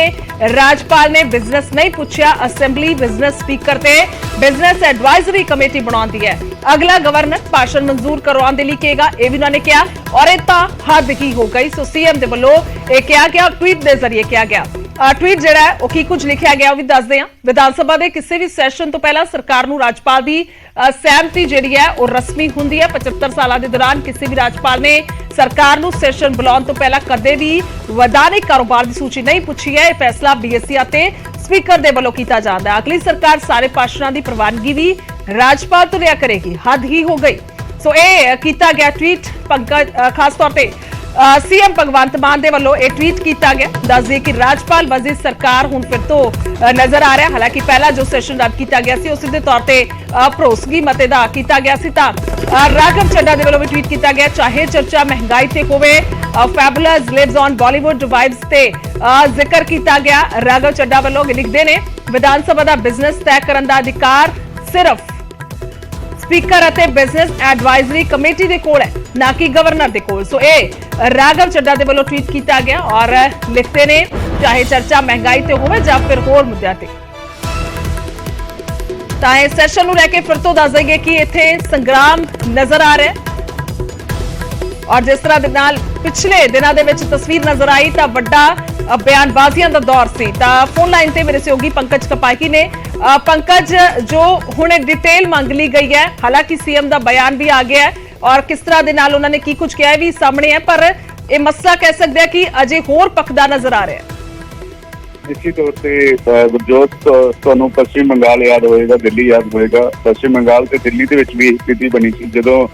ਰਾਜਪਾਲ ਨੇ ਬਿਜ਼ਨਸ ਨਹੀਂ ਪੁੱਛਿਆ। ਅਸੈਂਬਲੀ ਬਿਜ਼ਨਸ ਸਪੀਕਰ ਤੇ ਬਿਜ਼ਨਸ ਐਡਵਾਈਜ਼ਰੀ ਕਮੇਟੀ ਬਣਾਉਂਦੀ ਹੈ। ਅਗਲਾ ਗਵਰਨਰ ਭਾਸ਼ਣ ਮਨਜ਼ੂਰ ਕਰਵਾਉਣ ਦੇ ਲਈ ਕਹੇਗਾ, ਇਹ ਵੀ ਉਹਨਾਂ ਨੇ ਕਿਹਾ। ਔਰ ਇਹ ਤਾਂ ਹੱਦ ਹੀ ਹੋ ਗਈ। ਸੋ ਸੀਐਮ ਦੇ ਵੱਲੋਂ ਇਹ ਕਿਹਾ ਗਿਆ, ਟਵੀਟ ਦੇ ਜ਼ਰੀਏ ਕਿਹਾ ਗਿਆ। ਟਵੀਟ ਜਿਹੜਾ ਹੈ ਉਹ ਕੀ ਕੁਝ ਲਿਖਿਆ ਗਿਆ ਉਹ ਵੀ ਦੱਸਦੇ ਹਾਂ। ਵਿਧਾਨ ਸਭਾ ਦੇ ਕਿਸੇ ਵੀ ਸੈਸ਼ਨ ਤੋਂ ਪਹਿਲਾਂ ਸਰਕਾਰ ਨੂੰ ਰਾਜਪਾਲ ਦੀ ਸਹਿਮਤੀ ਜਿਹੜੀ ਹੈ ਉਹ ਰਸਮੀ ਹੁੰਦੀ ਹੈ। 75 ਸਾਲਾਂ ਦੇ ਦੌਰਾਨ ਕਿਸੇ ਵੀ ਰਾਜਪਾਲ ਨੇ ਸਰਕਾਰ ਨੂੰ ਸੈਸ਼ਨ ਬੁਲਾਉਣ ਤੋਂ ਪਹਿਲਾਂ ਕਦੇ ਵੀ ਵਿਧਾਨਿਕ ਕਾਰੋਬਾਰ ਦੀ ਸੂਚੀ ਨਹੀਂ ਪੁੱਛੀ ਹੈ। ਇਹ ਫੈਸਲਾ BSC ਅਤੇ ਸਪੀਕਰ ਦੇ ਵੱਲੋਂ ਕੀਤਾ ਜਾਂਦਾ ਹੈ। ਅਗਲੀ ਸਰਕਾਰ ਸਾਰੇ ਭਾਸ਼ਣਾਂ ਦੀ ਪ੍ਰਵਾਨਗੀ ਵੀ ਰਾਜਪਾਲ ਤੋਂ ਲਿਆ ਕਰੇਗੀ। ਹੱਦ ਹੀ ਹੋ ਗਈ। ਸੋ ਇਹ ਕੀਤਾ ਗਿਆ ਟਵੀਟ ਪੰਕਜ ਖਾਸ ਤੌਰ ਤੇ ਸੀਐਮ ਭਗਵੰਤ ਮਾਨ ਦੇ ਵੱਲੋਂ ਇਹ ਟਵੀਟ ਕੀਤਾ ਗਿਆ। ਦੱਸ ਦਈਏ ਕਿ ਰਾਜਪਾਲ ਵਜ਼ੀਰ ਸਰਕਾਰ ਹੁਣ ਫਿਰ ਤੋਂ ਨਜ਼ਰ ਆ ਰਿਹਾ। ਹਾਲਾਂਕਿ ਪਹਿਲਾਂ ਜੋ ਸੈਸ਼ਨ ਰੱਦ ਕੀਤਾ ਗਿਆ ਸੀ ਉਹ ਸਿੱਧੇ ਤੌਰ ਤੇ ਭਰੋਸਗੀ ਮਤੇ ਦਾ ਕੀਤਾ ਗਿਆ ਸੀ। ਤਾਂ ਰਾਘਵ ਚੱਡਾ ਦੇ ਵੱਲੋਂ ਵੀ ਟਵੀਟ ਕੀਤਾ ਗਿਆ, ਚਾਹੇ ਚਰਚਾ ਮਹਿੰਗਾਈ ਤੇ ਹੋਵੇ, ਫੈਬੂਲਸ ਲਿਵਸ ਔਨ ਬਾਲੀਵੁੱਡ ਵਾਈਬਸ ਤੇ ਜ਼ਿਕਰ ਕੀਤਾ ਗਿਆ। ਰਾਘਵ ਚੱਡਾ ਵੱਲੋਂ ਲਿਖਦੇ ਨੇ, ਵਿਧਾਨ ਸਭਾ ਦਾ ਬਿਜ਼ਨਸ ਤੈਅ ਕਰਨ ਦਾ ਅਧਿਕਾਰ ਸਿਰਫ ਸਪੀਕਰ ਅਤੇ ਬਿਜ਼ਨਸ ਐਡਵਾਈਜ਼ਰੀ ਕਮੇਟੀ ਦੇ ਕੋਲ ਹੈ, ਨਾ ਕਿ ਗਵਰਨਰ ਦੇ ਕੋਲ। ਸੋ ਇਹ ਰਾਘਵ ਚੱਡਾ ਦੇ ਵੱਲੋਂ ਟਵੀਟ ਕੀਤਾ ਗਿਆ ਔਰ ਲਿਖਦੇ ਨੇ, ਚਾਹੇ ਚਰਚਾ ਮਹਿੰਗਾਈ ਤੇ ਹੋਵੇ ਜਾਂ ਫਿਰ ਹੋਰ ਮੁੱਦਿਆਂ ਤੇ। ਤਾਂ ਇਹ ਸੈਸ਼ਨ ਨੂੰ ਲੈ ਕੇ ਫਿਰ ਤੋਂ ਦੱਸ ਦਈਏ ਕਿ ਇੱਥੇ ਸੰਗਰਾਮ ਨਜ਼ਰ ਆ ਰਿਹਾ ਹੈ। ਔਰ ਜਿਸ ਤਰ੍ਹਾਂ ਦੇ ਨਾਲ ਪਿਛਲੇ ਦਿਨਾਂ ਦੇ ਵਿੱਚ ਤਸਵੀਰ ਨਜ਼ਰ ਆਈ ਤਾਂ ਵੱਡਾ ਬਿਆਨਬਾਜ਼ੀਆਂ ਦਾ ਦੌਰ ਸੀ। ਤਾਂ ਫੋਨ ਲਾਈਨ ਤੇ ਮੇਰੇ ਸਹਿਯੋਗੀ ਪੰਕਜ ਕਪਾਕੀ ਨੇ। ਪੰਕਜ, ਜੋ ਹੁਣ ਡਿਟੇਲ ਮੰਗ ਲਈ ਗਈ ਹੈ, ਹਾਲਾਂਕਿ ਸੀਐਮ ਦਾ ਬਿਆਨ ਵੀ ਆ ਗਿਆ ਹੈ ਔਰ ਕਿਸ ਤਰ੍ਹਾਂ ਦੇ ਨਾਲ ਉਹਨਾਂ ਨੇ ਕੀ ਕੁਝ ਕਿਹਾ ਵੀ ਸਾਹਮਣੇ ਹੈ, ਪਰ ਇਹ ਮਸਲਾ ਕਹਿ ਸਕਦੇ ਆ ਕਿ ਅਜੇ ਹੋਰ ਪੱਕਦਾ ਨਜ਼ਰ ਆ ਰਿਹਾ ਹੈ। निश्चित तौर से गुरजोत ਤੁਹਾਨੂੰ ਪੱਛਮੀ ਬੰਗਾਲ ਯਾਦ ਹੋਏਗਾ, ਦਿੱਲੀ ਯਾਦ ਹੋਏਗਾ। ਪੱਛਮੀ ਬੰਗਾਲ ਤੇ ਦਿੱਲੀ ਦੇ ਵਿੱਚ ਵੀ ਸਥਿਤੀ ਬਣੀ ਸੀ ਜਦੋਂ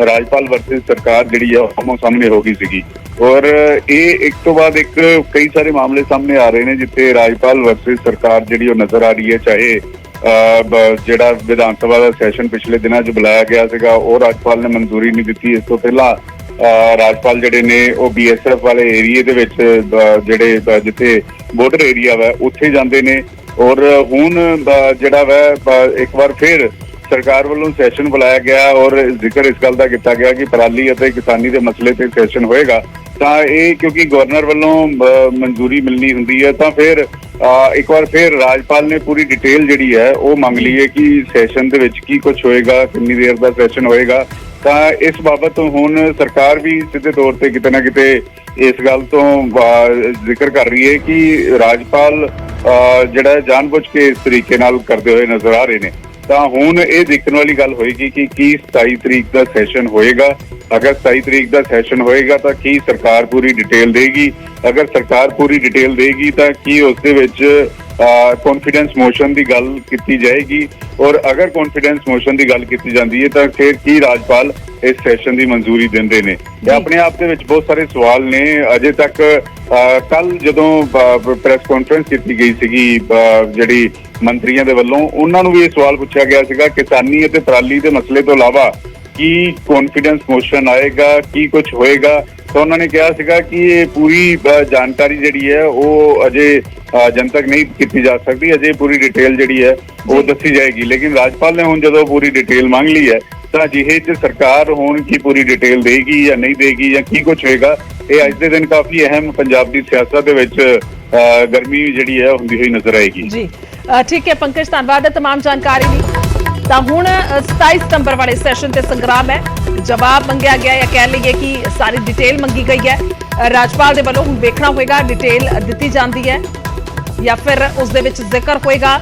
ਰਾਜਪਾਲ ਵਰਸਸ ਸਰਕਾਰ ਜਿਹੜੀ ਆ ਆਮੋ ਸਾਹਮਣੇ ਹੋ ਗਈ ਸੀਗੀ। ਔਰ ਇਹ ਇੱਕ ਤੋਂ ਬਾਅਦ ਇੱਕ ਕਈ ਸਾਰੇ ਮਾਮਲੇ ਸਾਹਮਣੇ ਆ ਰਹੇ ਨੇ ਜਿੱਥੇ ਰਾਜਪਾਲ ਵਰਸਸ ਸਰਕਾਰ ਜਿਹੜੀ ਉਹ ਨਜ਼ਰ ਆ ਰਹੀ ਹੈ। ਚਾਹੇ ਜਿਹੜਾ ਵਿਧਾਨ ਸਭਾ ਦਾ ਸੈਸ਼ਨ ਪਿਛਲੇ ਦਿਨਾਂ 'ਚ ਬੁਲਾਇਆ ਗਿਆ ਸੀਗਾ ਉਹ ਰਾਜਪਾਲ ਨੇ ਮਨਜ਼ੂਰੀ ਨਹੀਂ ਦਿੱਤੀ। ਇਸ ਤੋਂ ਪਹਿਲਾਂ ਰਾਜਪਾਲ ਜਿਹੜੇ ਨੇ ਉਹ BSF ਵਾਲੇ ਏਰੀਏ ਦੇ ਵਿੱਚ ਜਿਹੜੇ ਜਿੱਥੇ ਬਾਰਡਰ ਏਰੀਆ ਵਾ ਉੱਥੇ ਜਾਂਦੇ ਨੇ। ਔਰ ਹੁਣ ਜਿਹੜਾ ਵਾ ਇੱਕ ਵਾਰ ਫਿਰ ਸਰਕਾਰ ਵੱਲੋਂ ਸੈਸ਼ਨ ਬੁਲਾਇਆ ਗਿਆ ਔਰ ਜ਼ਿਕਰ ਇਸ ਗੱਲ ਦਾ ਕੀਤਾ ਗਿਆ ਕਿ ਪਰਾਲੀ ਅਤੇ ਕਿਸਾਨੀ ਦੇ ਮਸਲੇ ਤੇ ਸੈਸ਼ਨ ਹੋਏਗਾ। ਤਾਂ ਇਹ ਕਿਉਂਕਿ ਗਵਰਨਰ ਵੱਲੋਂ ਮਨਜ਼ੂਰੀ ਮਿਲਣੀ ਹੁੰਦੀ ਹੈ ਤਾਂ ਫਿਰ ਇੱਕ ਵਾਰ ਫਿਰ ਰਾਜਪਾਲ ਨੇ ਪੂਰੀ ਡਿਟੇਲ ਜਿਹੜੀ ਹੈ ਉਹ ਮੰਗ ਲਈ ਹੈ ਕਿ ਸੈਸ਼ਨ ਦੇ ਵਿੱਚ ਕੀ ਕੁਝ ਹੋਏਗਾ, ਕਿੰਨੀ ਦੇਰ ਦਾ ਸੈਸ਼ਨ ਹੋਏਗਾ। ਤਾਂ ਇਸ ਬਾਬਤ ਹੁਣ ਸਰਕਾਰ ਵੀ ਸਿੱਧੇ ਤੌਰ ਤੇ ਕਿਤੇ ਨਾ ਕਿਤੇ ਇਸ ਗੱਲ ਤੋਂ ਜ਼ਿਕਰ ਕਰ ਰਹੀ ਹੈ ਕਿ ਰਾਜਪਾਲ ਜਿਹੜਾ ਜਾਣਬੁੱਝ ਕੇ ਇਸ ਤਰੀਕੇ ਨਾਲ ਕਰਦੇ ਹੋਏ ਨਜ਼ਰ ਆ ਰਹੇ ਨੇ। ਤਾਂ ਹੁਣ ਇਹ ਦੇਖਣ ਵਾਲੀ ਗੱਲ ਹੋਏਗੀ ਕਿ ਕੀ 27 ਤਰੀਕ ਦਾ ਸੈਸ਼ਨ ਹੋਏਗਾ। ਅਗਰ 27 ਤਰੀਕ ਦਾ ਸੈਸ਼ਨ ਹੋਏਗਾ ਤਾਂ ਕੀ ਸਰਕਾਰ ਪੂਰੀ ਡਿਟੇਲ ਦੇਗੀ। ਅਗਰ ਸਰਕਾਰ ਪੂਰੀ ਡਿਟੇਲ ਦੇਗੀ ਤਾਂ ਕੀ ਉਸ ਦੇ ਵਿੱਚ ਕੌਨਫੀਡੈਂਸ ਮੋਸ਼ਨ ਦੀ ਗੱਲ ਕੀਤੀ ਜਾਏਗੀ। ਔਰ ਅਗਰ ਕੌਨਫੀਡੈਂਸ ਮੋਸ਼ਨ ਦੀ ਗੱਲ ਕੀਤੀ ਜਾਂਦੀ ਹੈ ਤਾਂ ਫਿਰ ਕੀ ਰਾਜਪਾਲ ਇਸ ਸੈਸ਼ਨ ਦੀ ਮਨਜ਼ੂਰੀ ਦਿੰਦੇ ਨੇ। ਇਹ ਆਪਣੇ ਆਪ ਦੇ ਵਿੱਚ ਬਹੁਤ ਸਾਰੇ ਸਵਾਲ ਨੇ। ਅਜੇ ਤੱਕ ਕੱਲ ਜਦੋਂ ਪ੍ਰੈਸ ਕਾਨਫਰੰਸ ਕੀਤੀ ਗਈ ਸੀਗੀ ਜਿਹੜੀ ਮੰਤਰੀਆਂ ਦੇ ਵੱਲੋਂ, ਉਹਨਾਂ ਨੂੰ ਵੀ ਇਹ ਸਵਾਲ ਪੁੱਛਿਆ ਗਿਆ ਸੀਗਾ ਕਿਸਾਨੀ ਅਤੇ ਪਰਾਲੀ ਦੇ ਮਸਲੇ ਤੋਂ ਇਲਾਵਾ ਕੀ ਕੌਨਫੀਡੈਂਸ ਮੋਸ਼ਨ ਆਏਗਾ, ਕੀ ਕੁਝ ਹੋਏਗਾ। ਤਾਂ ਉਹਨਾਂ ਨੇ ਕਿਹਾ ਸੀਗਾ ਕਿ ਇਹ ਪੂਰੀ ਜਾਣਕਾਰੀ ਜਿਹੜੀ ਹੈ ਉਹ ਅਜੇ ਜਨਤਕ ਨਹੀਂ ਕੀਤੀ ਜਾ ਸਕਦੀ, ਅਜੇ ਪੂਰੀ ਡਿਟੇਲ ਜਿਹੜੀ ਹੈ ਉਹ ਦੱਸੀ ਜਾਏਗੀ। ਲੇਕਿਨ ਰਾਜਪਾਲ ਨੇ ਹੁਣ ਜਦੋਂ ਪੂਰੀ ਡਿਟੇਲ ਮੰਗ ਲਈ ਹੈ ਤਾਂ ਜਿਹੇ 'ਚ ਸਰਕਾਰ ਹੁਣ ਕੀ ਪੂਰੀ ਡਿਟੇਲ ਦੇਗੀ ਜਾਂ ਨਹੀਂ ਦੇਗੀ ਜਾਂ ਕੀ ਕੁਝ ਹੋਏਗਾ, ਇਹ ਅੱਜ ਦੇ ਦਿਨ ਕਾਫੀ ਅਹਿਮ ਪੰਜਾਬ ਦੀ ਸਿਆਸਤ ਦੇ ਵਿੱਚ ਗਰਮੀ ਜਿਹੜੀ ਹੈ ਹੁੰਦੀ ਹੋਈ ਨਜ਼ਰ ਆਏਗੀ। ਜੀ ਠੀਕ ਹੈ ਪੰਕਜ, ਧੰਨਵਾਦ ਹੈ तमाम ਜਾਣਕਾਰੀ ਲਈ। ਤਾਂ ਹੁਣ 27 ਸਤੰਬਰ ਵਾਲੇ ਸੈਸ਼ਨ ਤੇ ਸੰਗਰਾਮ ਹੈ। ਜਵਾਬ ਮੰਗਿਆ ਗਿਆ ਜਾਂ ਕਹਿ ਲਈਏ ਕਿ ਸਾਰੀ ਡਿਟੇਲ ਮੰਗੀ ਗਈ ਹੈ ਰਾਜਪਾਲ ਦੇ ਵੱਲੋਂ। ਹੁਣ ਵੇਖਣਾ ਹੋਏਗਾ ਡਿਟੇਲ ਦਿੱਤੀ ਜਾਂਦੀ ਹੈ ਜਾਂ ਫਿਰ ਉਸ ਦੇ ਵਿੱਚ ਜ਼ਿਕਰ ਹੋਏਗਾ